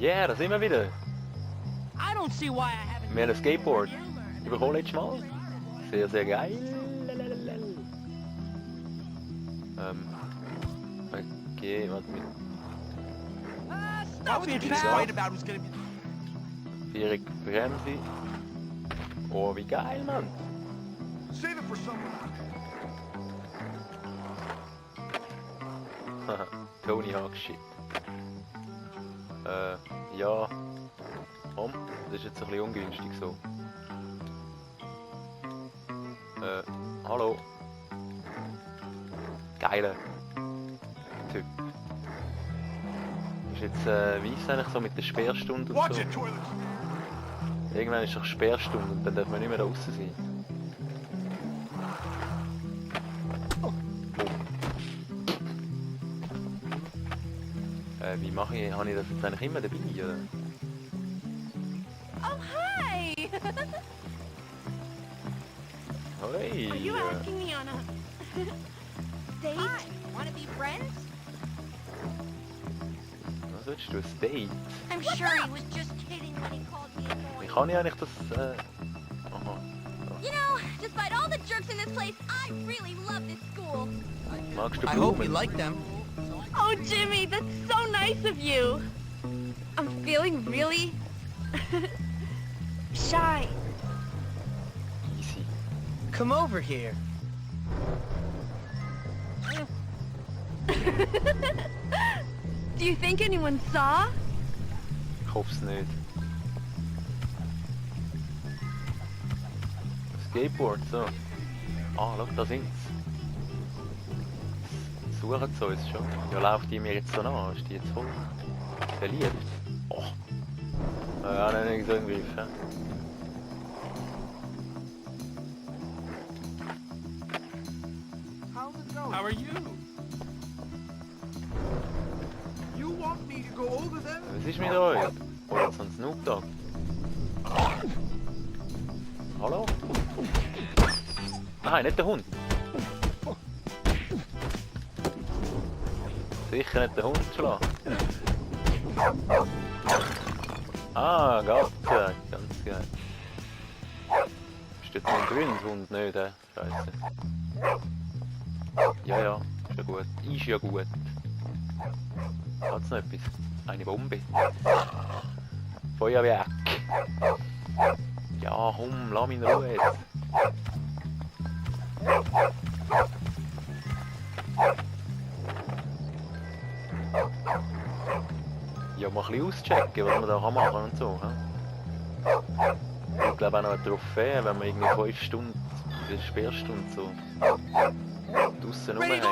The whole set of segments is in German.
Yeah, da sind wir wieder. Wir haben ein Skateboard. Überholen letztes Mal. Sehr, sehr geil. Okay, warte mit. Vierig Bremse. Oh, wie geil, Mann. Tony Hawk Shit. Ja. Komm, das ist jetzt ein bisschen ungünstig so. Hallo. Geiler Typ. Ist jetzt, wie ist es eigentlich so mit der Sperrstunde und so? Irgendwann ist doch Sperrstunde und dann darf man nicht mehr da draussen sein. Wie mache ich? Habe ich das jetzt eigentlich immer dabei, oder? Oh, hi! Hey! Are you asking me on a date? Hi. Wanna be friends? Was willst du, ein Date? I'm sure he was just kidding when he called me annoying. Wie kann ich eigentlich das, Aha. You know, despite all the jerks in this place, I really love this school. Magst du I hope you Blumen? like them. Oh, Jimmy, that's so nice of you. I'm feeling really shy. Easy. Come over here. Do you think anyone saw? Ich hoffe es nicht. Skateboard, so. Ah, schau, da sind's. Suchen sie uns schon. Ja, läuft die mir jetzt so nach? Ist die jetzt voll verliebt? Oh. Ja, dann nicht so im Griff, hä? How are you? You want me to go over there? Was ist mit euch? Oh, jetzt so ein Snoop Dogg. Hallo? Nein, nicht der Hund. Sicher nicht den Hund schlagen. Ah, ganz geil, ganz geil. Ist jetzt ein grünes Hund, nicht, Scheiße. Ja, ja, ist ja gut. Ist ja gut. Hat's noch etwas? Eine Bombe. Feuerwerk. Ja, komm, lass mich in Ruhe jetzt. Ja, mal ein bisschen auschecken, was man da machen kann und so. He? Ich glaube auch noch eine Trophäe, wenn man irgendwie 5 Stunden in der Sperrstunde so draussen rumhängt.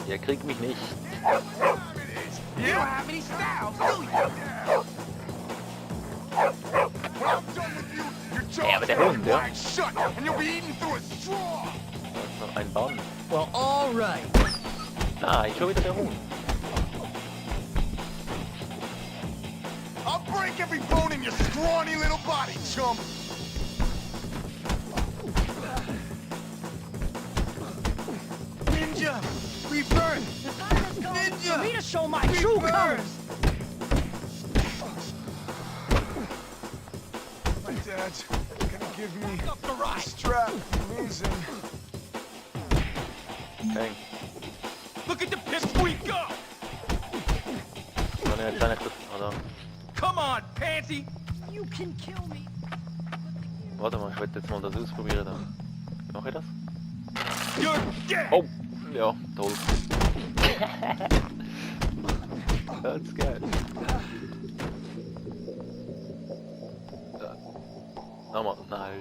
Ja, krieg mich nicht. Ja, aber der Hund, ja? Das ist noch ein Band. Well, all right. Nein, schon wieder der Hund. I'll break every bone in your scrawny little body, chump! Ninja! Rebirth! Ninja! For me to show my true colors. My dad's gonna give me a strap. Amazing. Okay. Look at the piss we go! Kann ich jetzt eigentlich das... Ah, da. Come on, pansy! You can kill me. Warte mal, ich will jetzt mal das ausprobieren. Da. Wie mache ich das? You're dead! Oh! Ja, toll. Das ist geil. Nochmal, nein.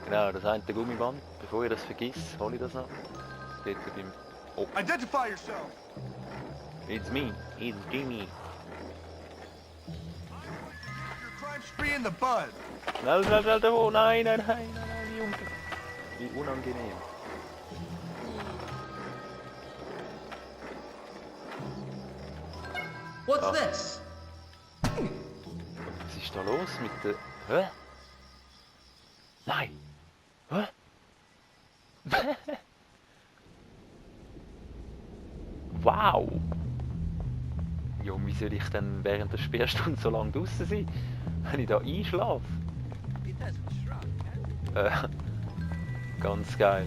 Genau, das eine Gummiband. Bevor ich das vergiss, hole ich das noch. Steht da beim... Oh, Identify yourself! it's me. It's Jimmy. Your crime spree in the bud. Schnell, schnell, schnell, oh, nein, nein, nein, nein, nein, wie unangenehm. What's Ah. this? Was ist da los mit der... Hä? Nein! Hä? Wow! Ja, und wie soll ich denn während der Sperrstunde so lange draußen sein, wenn ich da einschlafe? Ganz geil.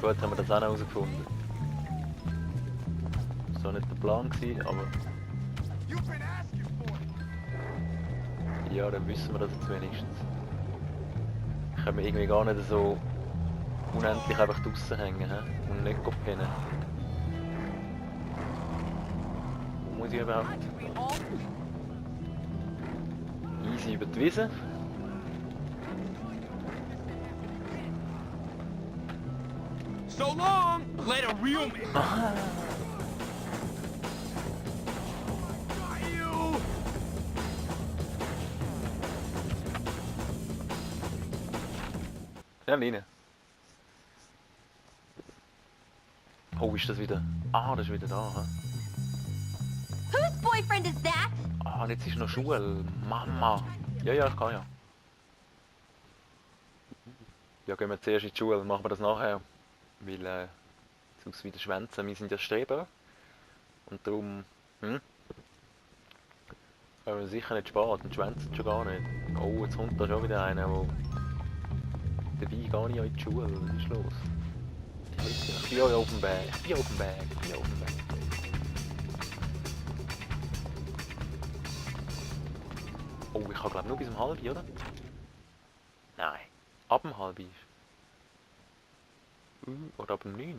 Gut, haben wir das auch noch herausgefunden. Das war nicht der Plan gewesen, aber You've been asking for it. ja, dann wissen wir das jetzt wenigstens. Können wir irgendwie gar nicht so unendlich einfach draußen hängen, he? Und nicht pennen. Wo muss ich überhaupt? Easy über die Wiese. So long! Let a real man. Aha. Got you! Ja, rein. Oh, ist das wieder? Ah, das ist wieder da, he? Whose boyfriend is that? Ah, und jetzt ist noch Schule. Mama. Ja, ja, ich kann ja. Ja, gehen wir zuerst in die Schule, machen wir das nachher. Weil, sonst wieder schwänzen. Wir sind ja Streber. Und darum, können wir sicher nicht spät und schwänzen schon gar nicht. Oh, jetzt kommt da schon wieder einer, der... Dabei gar nicht in die Schule. Was ist los? Ich bin ja auf dem Weg. Ich bin auf dem Weg. Ich bin auf dem Weg. Oh, ich habe glaube nur bis um 1:30, oder? Nein. Ab um 1:30. Oder ab um 9:00.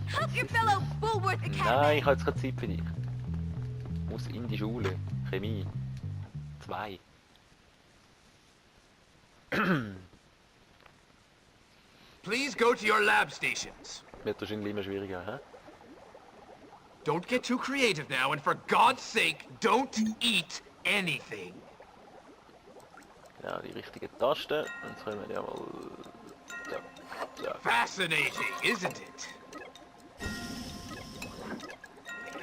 Help your fellow Bullworth Nein, Academy. ich habe jetzt keine Zeit für dich. Ich muss in die Schule. Chemie. 2. Please go to your lab stations. Wird wahrscheinlich immer schwieriger, hä? Don't get too creative now, and for God's sake, don't eat anything. Ja, die richtige Taste. Jetzt können wir ja mal... So, so. Fascinating, isn't it?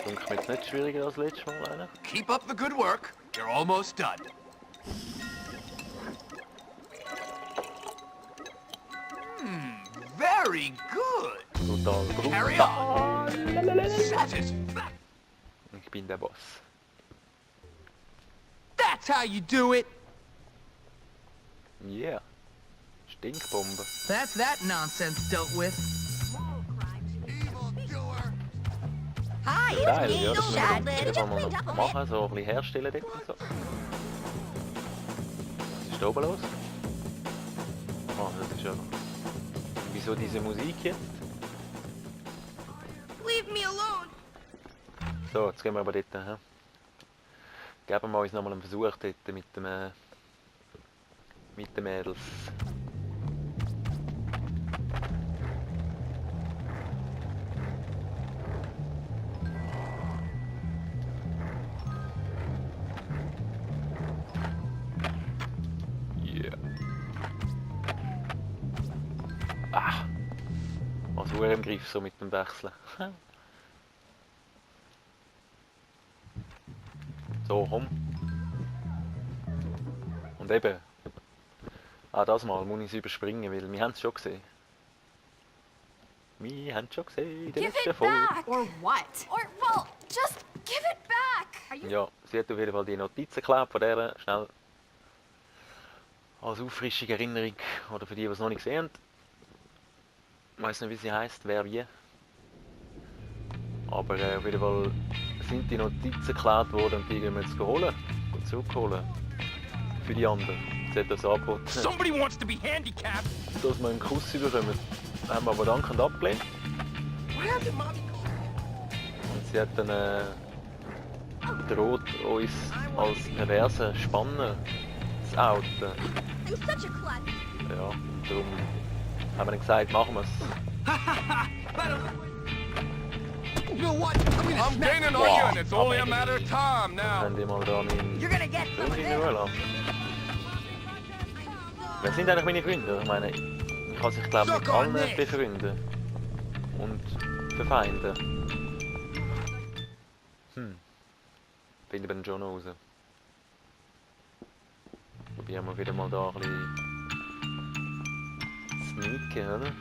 Denke mir jetzt nicht schwieriger als letztes Mal, einer. Keep up the good work. You're almost done. Very good. Brutal, Carry brutal. on. Satisfaction. Ich bin der Boss. That's how you do it. Yeah. Stinkbombe. That's that nonsense dealt with. Evil doer. Hi, it's Geil, me, ja, das müssen wir Chad. dann Just irgendwann mal cleaned up noch a machen, so ein bisschen herstellen dort und so. Was ist da oben los? Ah, das ist ja... Wieso diese Musik jetzt? Leave me alone. So, jetzt gehen wir aber dort hin. Geben wir uns nochmal einen Versuch dort mit den Mädels. Yeah. Ah! Was Uhr im Griff so mit dem Wechseln. So, komm. Und eben, auch das Mal muss ich es überspringen, weil wir haben es schon gesehen. Wir haben es schon gesehen in der Give letzten it Folge. back. Or what? Or, well, just give it back. Are you... Ja, sie hat auf jeden Fall die Notizen geklebt von der schnell als auffrischende Erinnerung, oder für die, die es noch nicht gesehen haben. Ich weiss nicht, wie sie heisst, wer wie. Aber auf jeden Fall sind die Notizen geklärt worden und die gehen wir jetzt holen und zurückholen. Für die anderen. Sie hat das angeboten, Somebody wants to be handicapped. dass wir einen Kuss bekommen. Das haben wir aber dankend abgelehnt. Where did mommy go? Und sie hat dann droht, uns als perverse Spanner zu outen. I'm such a klutz. Ja, darum haben wir dann gesagt, machen wir es. You know what? I'm gaining on you, and it's only a matter of time now. Haben die mal da meinen You're gonna get some of Freund in this. Ruhe lassen. Wer sind eigentlich meine Freunde? Ich meine, ich kann sich glaube mit allen befreunden. Und verfeinden. Finde ich dann schon raus. Probieren wir wieder mal da ein bisschen nichts gegeben, oder?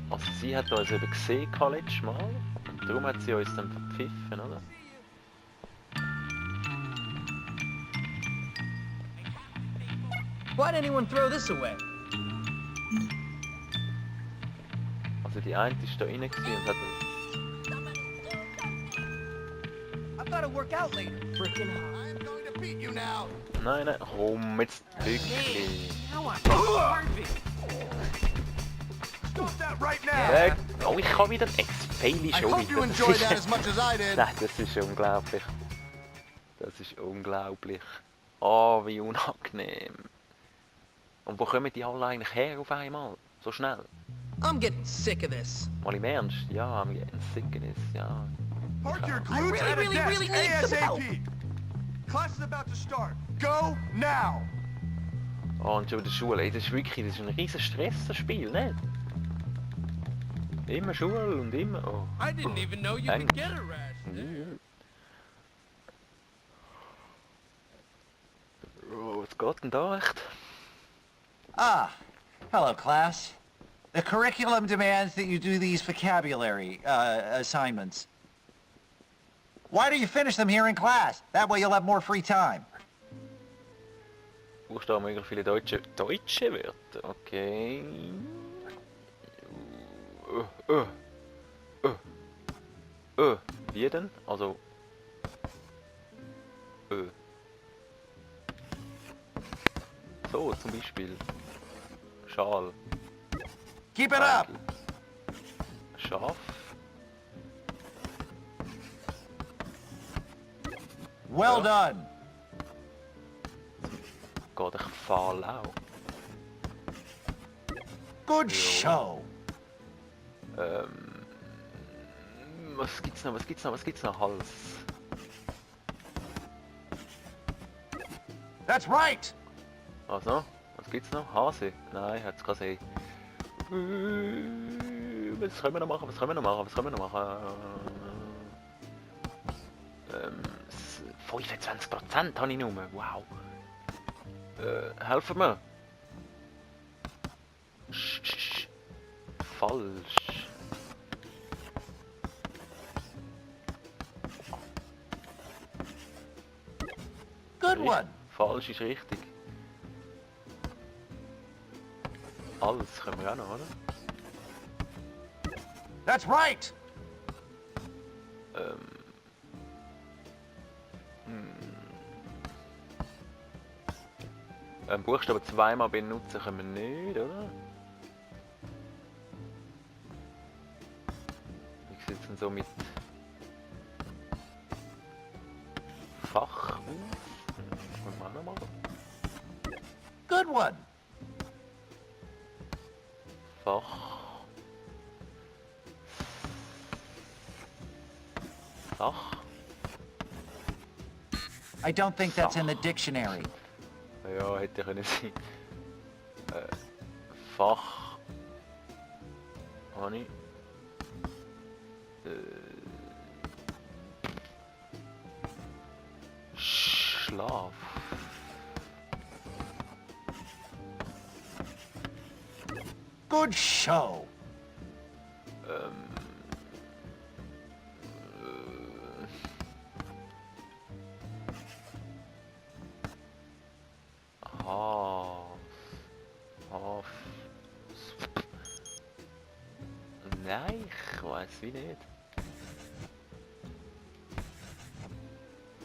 Also sie hat uns eben gesehen letztes Mal. Und darum hat sie uns dann verpfiffen, oder? Why'd anyone throw this away? Also die eine ist da rein gewesen und hat... I've got to work out later. Frickin' I'm going to beat you now. Nein, nein, komm jetzt wirklich. Now I'm starving. Stop that right now. Weg! Oh, ich kann wieder ein Faili I schon hope you wieder. enjoyed that as much as I did. Nein, das ist unglaublich. Das ist unglaublich. Oh, wie unangenehm. Und wo kommen die alle eigentlich her auf einmal? So schnell? I'm getting sick of this. Mal im Ernst? Ja, I'm getting sick of this, ja. Park your I glutes at a really, desk really need some help. ASAP. Class is about to start. Go now. Oh, und schon in der Schule. Ey, das ist wirklich, das ist ein riesen Stress, das Spiel, nicht? Immer Schule und immer... Oh. I didn't even know you Thanks. could get a rash. Oh, was geht denn da echt? Ah, hello class. The curriculum demands that you do these vocabulary assignments. Why do you finish them here in class? That way you'll have more free time. Brauchst du da mega viele deutsche Wörter? Okay. Wie denn? Also... So, zum Beispiel. Schal. Keep it up! Schaf. Well done! Geht ich fahl auch. Good show! Was gibt's noch? Was gibt's noch? Hals. That's right! Was noch? Was gibt's noch? Hase? Nein, hat's keine See. Was können wir noch machen? 25% habe ich nur. Wow. Helfen mir. Falsch. Good one! Falsch ist richtig. Alles können wir auch noch, oder? That's right! Buchstaben zweimal benutzen können wir nicht, oder? Wie sieht es denn so mit Fach aus? Wollen wir auch noch machen? Good one! Fach. Fach. I don't think that's in the dictionary. Ja, hätte können sein. Fach. Habe ich. Schlaf. Good show! Nein, ich weiß wie nicht.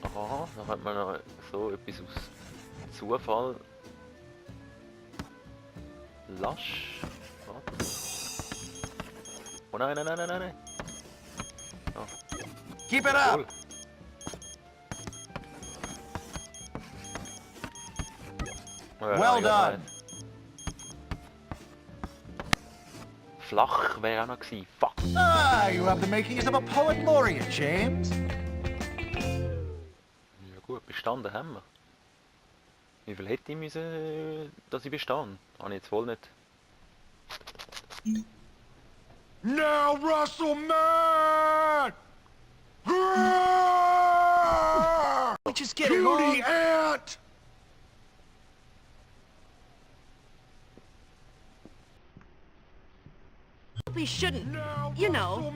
Aha, dann hat man noch so etwas aus Zufall. Lasch. Warte. Oh nein, nein, nein, nein, nein. Oh. Keep it up! Cool. Well done! Flach wäre auch noch gewesen. Fuck. Ah, you have the makings of a poet laureate, James. Ja gut, bestanden haben wir. Wie viel hätte ich müssen, dass ich bestanden? Habe ich jetzt wohl nicht. Now, Russell, man! We just get Cutie along. ant! probably shouldn't. You know.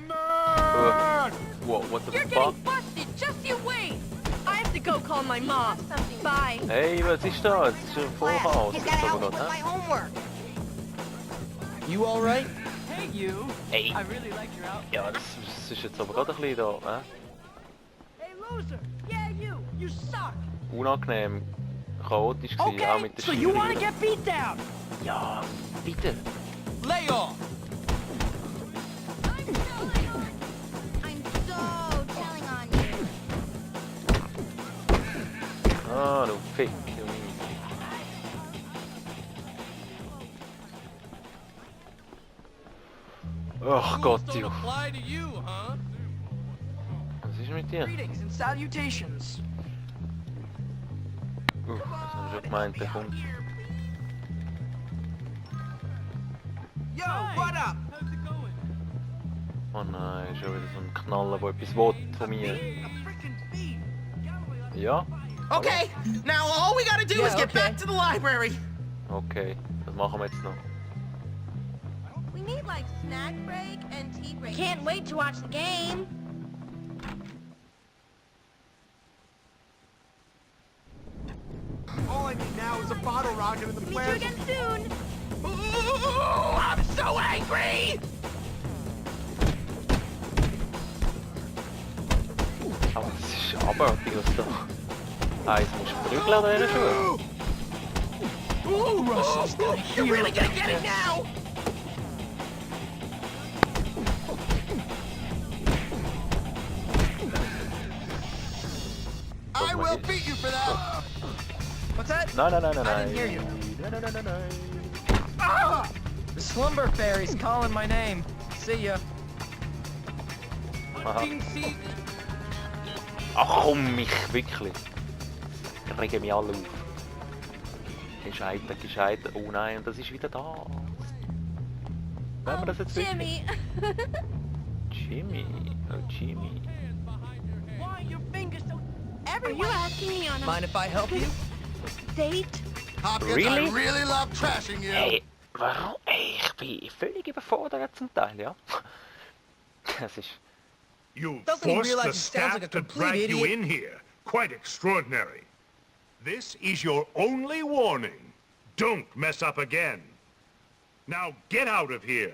What the You're fuck? getting busted. Just you wait. I have to go call my mom. Bye. Hey, was ist das? Das ist ein Vollchaos. He's Das gotta ist help aber me with gerade, my hä? homework. You all right? Hey, you. Hey. I really liked your outfit. Ja, das ist jetzt aber gerade ein bisschen da, hä? Hey, loser. Yeah, you. You suck. Unangenehm, chaotisch gewesen, auch mit der so you wanna Steuerung. get beat down? Ja, bitte. Lay off! I'm so telling on you. Ah, du Fick, du Miese. Ach Gott, Rules don't du. apply to you, huh? Was ist mit dir? Greetings and salutations. Das haben wir schon gemeint, der kommt. Yo, what up? How's it going? Oh nein, schon wieder so ein Knaller, der etwas will von mir. Ja? Okay, now all we gotta do is get back to the library. Okay, das machen wir jetzt noch. We need like snack break and tea break. Can't wait to watch the game. All I need now is a bottle rocket in the Meet you plaza. again soon. Ooh, I'm so angry! Aber das ist abartig, was da... Ah, jetzt musst du prügeln an dieser Schuhe. Ooh, Russell's you're really gonna get it now! I will beat you for that! What's that? Nein, nein, nein, nein, I nein. didn't hear you. Nein, nein, nein, nein, nein. Ah! The slumber fairy's calling my name. See ya. Aha. King seat. Ach komm, mich, wirklich. Ich rege mich alle auf. Gescheitert. Oh nein, und das ist wieder da. Wollen wir das jetzt wirklich? Jimmy. Jimmy. Oh, Jimmy. Why your fingers so... Are you asking me on a Mind if I help you? date? Hopkins, Really? I really love trashing you. Hey, warum? Ey, ich bin völlig überfordert zum Teil, ja. Das ist... You Doesn't he forced realize the he sounds staff like a to complete drag you idiot? in here. Quite extraordinary. This is your only warning. Don't mess up again. Now get out of here.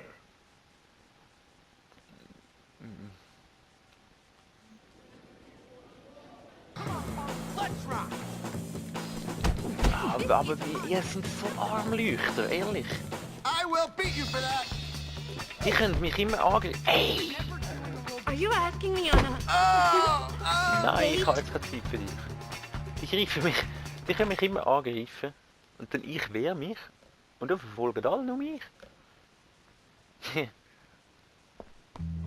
Let's rock. Aber ihr seid so Armleuchter, ehrlich. I will beat you for that. Die können mich immer angreifen. Ey! Are you asking me on a... Nein, ich habe jetzt keine Zeit für dich. Die greifen mich... Die können mich immer angreifen. Und dann ich wehre mich. Und dann verfolgen alle nur mich.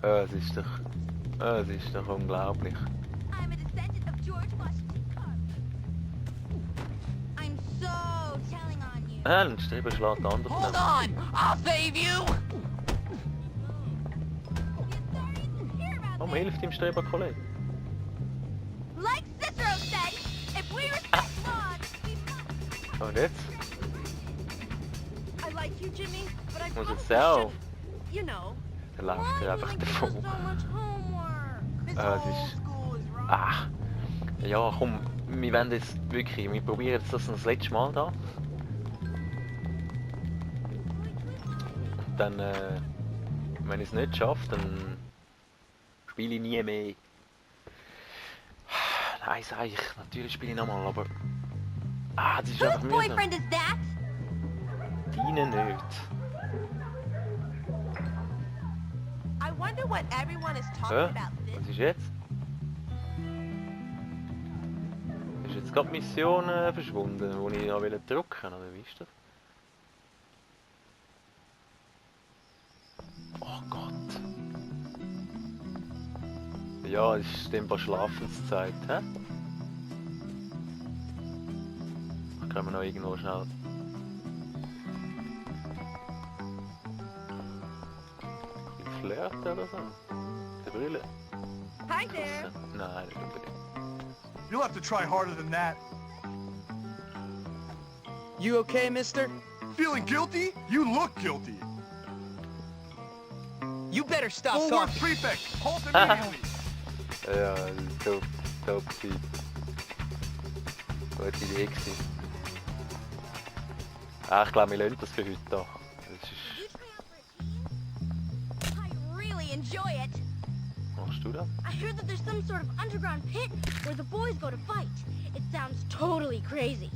Es ist doch unglaublich. I'm a descendant of George Washington Carver. I'm so telling on you. Ein Streber schlägt den anderen. Hold on, I'll save you. The authorities will hear about Warum this. hilft ihm Streberkollege? Like Cicero said, if we respect laws, we must. Und jetzt? I like you, Jimmy, but I Muss probably jetzt auch. shouldn't. You know. Dann läuft er einfach Why davon. do you so much homework? This Das whole ist... school is wrong. Ah. Ja, komm, wir wollen jetzt wirklich, wir probieren jetzt das letzte Mal da. Und dann, wenn ich es nicht schaffe, dann spiele ich nie mehr. Nein, sag ich, natürlich spiele ich nochmal, aber... Ah, das ist einfach Whose mühsam. boyfriend is that? Deine nicht. I wonder what everyone is talking Hä? about this. Was ist jetzt? Ist jetzt gerade die Mission verschwunden, wo ich noch drücken wollte, oder wie ist das? Oh Gott. Ja, es ist in dem Fall Schlafenszeit, hä? Können wir noch irgendwo schnell... Flirten oder so? Die Brille? Hi there. Nein, nicht unbedingt. You'll have to try harder than that. You okay, mister? Feeling guilty? You look guilty. You better stop Forward talking. prefect, halt immediately. Ja, top Zeit. Gute Idee gewesen. Ich glaube, wir lernen das für heute da. Das You ist... try out for a team? I really enjoy it. Machst du das? I heard that there's some sort of underground pit where the boys go to fight. It sounds totally crazy.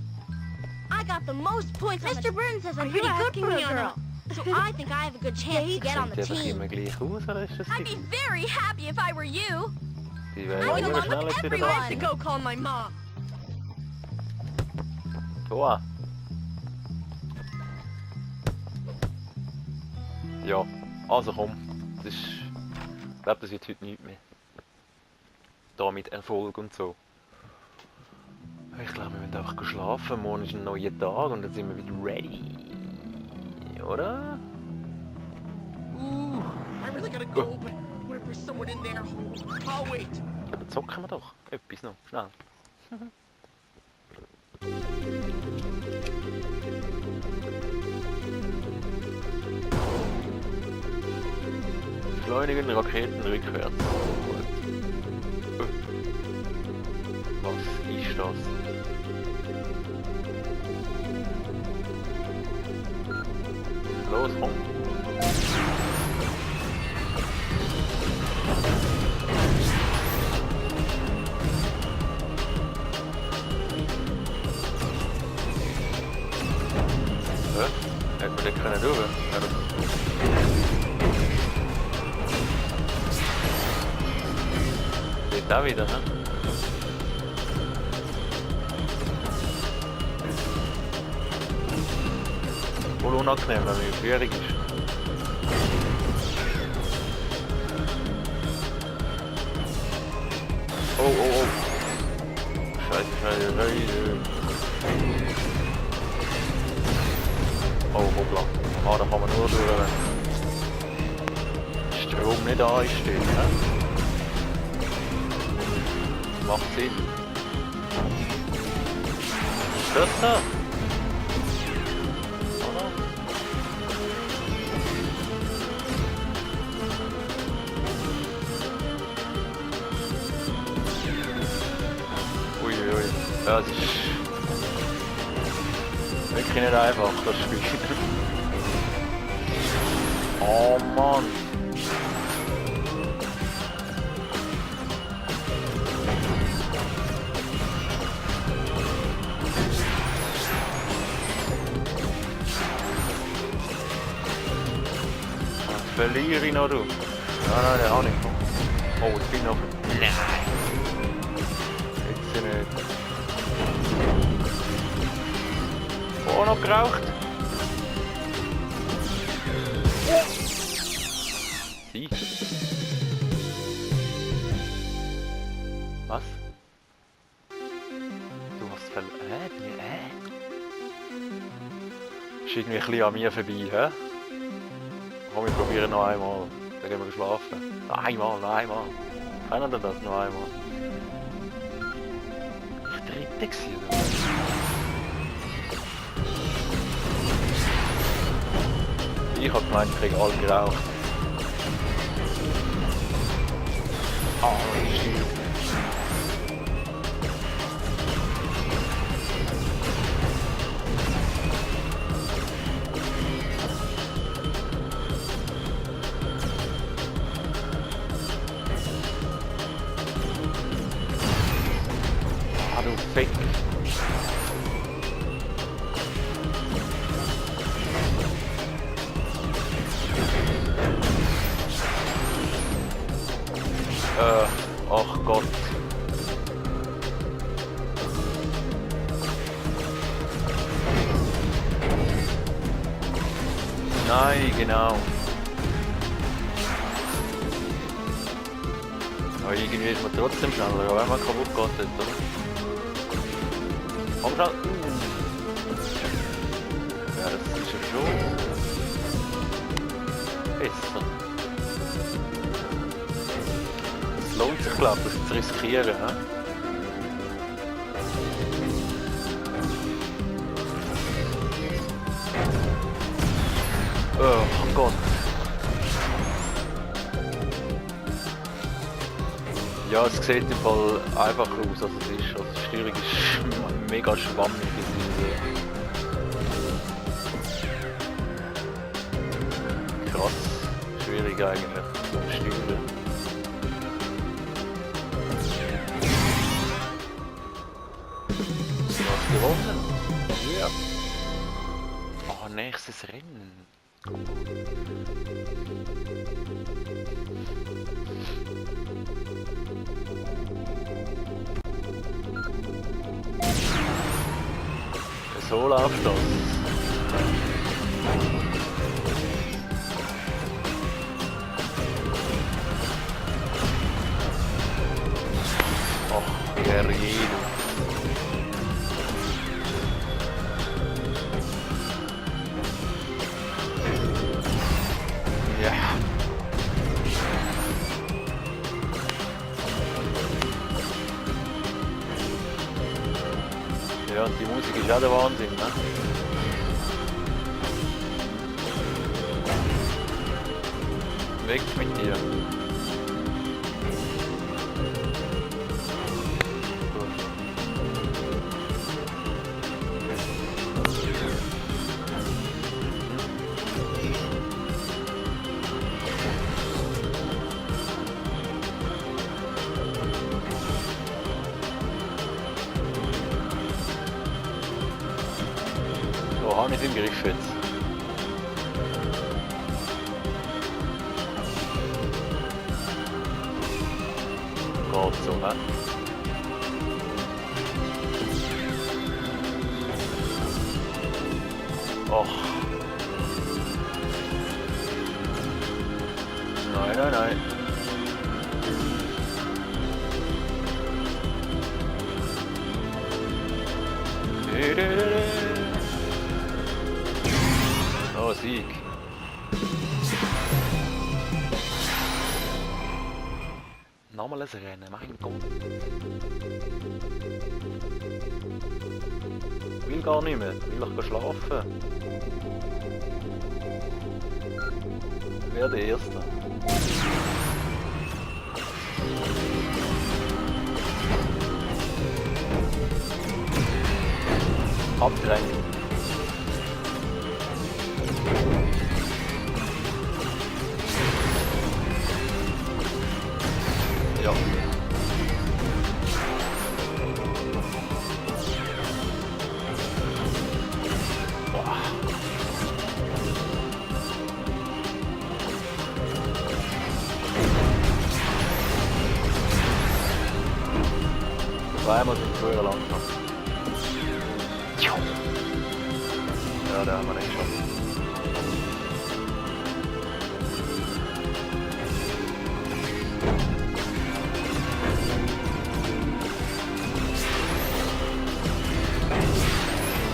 I got the most points on Mr. Burns says I'm pretty good for a girl. So I think I have a good chance to get on Sieht the die einfach team. immer gleich aus, oder ist das I'd be very happy if I were you. Die I werden get immer along schneller with wieder I da. have to go call my mom. Toa. Ja, also komm. Das ist... Ich glaube, das wird heute nichts mehr. Da mit Erfolg und so. Ich glaube, wir müssen einfach schlafen. Morgen ist ein neuer Tag und dann sind wir wieder ready. Oder? Ooh, I really gotta go, but what if there's someone in there? I'll wait. Ja, dann zocken wir doch. Etwas noch. Schnell. Beschleunigen Raketen rückwärts. Gut. Was ist das? Los, komm. Hä? Hätte man den können durch? Ja, das... Geht da wieder, ne? Voll unangenehm, wenn man in Führung ist. Oh, oh, oh. Scheiße. Oh, hoppla. Ah, da kann man nur durch, wenn Strom nicht einstellt, ne? Macht Sinn. Was ist das da? Oder? Uiuiui. Ja, das ist wirklich nicht einfach, das Spiel. Oh Mann. Verliere ich noch, du? Nein, der auch nicht. Oh, ich bin noch... Nein! Jetzt nicht. Oh, noch geraucht! Sie? Was? Du hast verloren... Ist irgendwie ein bisschen an mir vorbei, hä? Komm, wir probieren noch einmal. Dann gehen wir schlafen. Noch einmal. Können wir das noch einmal? Ich dritte gewesen, oder? Ich hab gemeint, ich krieg alle geraucht. Ah, shit. Fick. Ach Gott. Nein, genau. Aber irgendwie ist man trotzdem schneller, wenn man kaputt geht, oder? Komm schon! Ja, das ist ja schon besser. Es lohnt sich, glaube ich, das zu riskieren. He? Oh Gott! Ja, es sieht im Fall einfach aus, also die Steuerung ist mega schwammig. Krass, schwierig eigentlich zum Steuern. Du hast gewonnen. Ja. Oh, nächstes Rennen. So läuft das. Ach, herrje. Ja. Ja, und die Musik ist auch der Wahnsinn, ne? Weg mit dir. So, habe ich im Griff jetzt. Geht so, ne? Och. Nein, nein, nein. Oh, Sieg. Nochmal ein Rennen, mein Gott. Ich will gar nicht mehr, ich will doch schlafen. Wer der Erste? Abdrängen. Ja. Boah. Zweimal sind früher langsam. Ja, da haben wir nicht schon.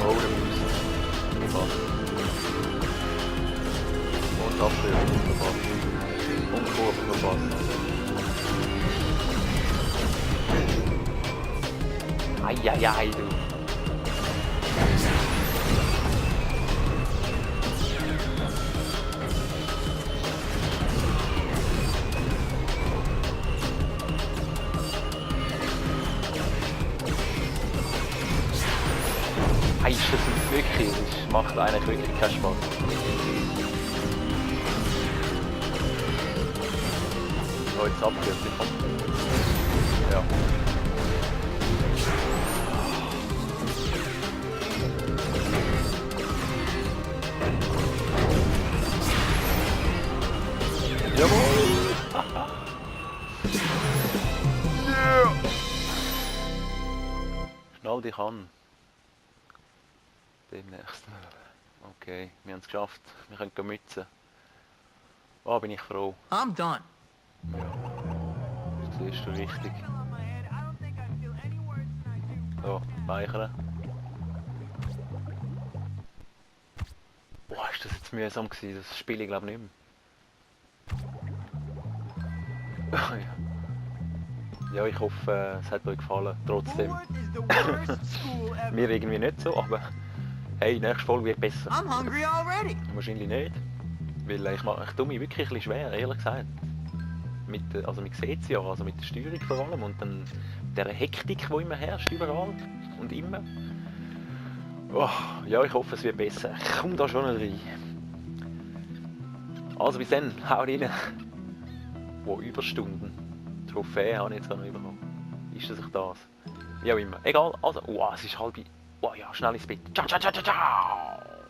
Oh, der Fuß. Verpasst. Und Abführung verpasst. Und Kurve verpasst. Eieiei, du. Ist das wirklich? Das macht eigentlich wirklich keinen Spaß. So, jetzt abkürzt, komm. Ja. Jawohl! Yeah. Schnall dich an. Demnächst. Okay, wir haben es geschafft. Wir können gehen mützen. Oh, bin ich froh. I'm done. Ja. Das siehst du richtig. So, speichern. Boah, ist das jetzt mühsam gewesen? Das spiele ich glaube nicht mehr. Ja, ich hoffe, es hat euch gefallen, trotzdem. Mir irgendwie nicht so, aber hey, nächste Folge wird besser. I'm hungry already. Wahrscheinlich nicht, weil ich tue mich wirklich ein bisschen schwer, ehrlich gesagt. also man sieht es ja, also mit der Steuerung vor allem und dann der Hektik, die immer herrscht, überall und immer. Oh, ja, ich hoffe, es wird besser. Ich komme da schon rein. Also bis dann, haut rein. Wo Überstunden. Trophäe habe ich jetzt gar nicht bekommen. Ist das das? Wie auch immer. Egal, also, es ist halb. Ja, schnell ins Bett. Ciao, ciao, ciao, ciao, ciao.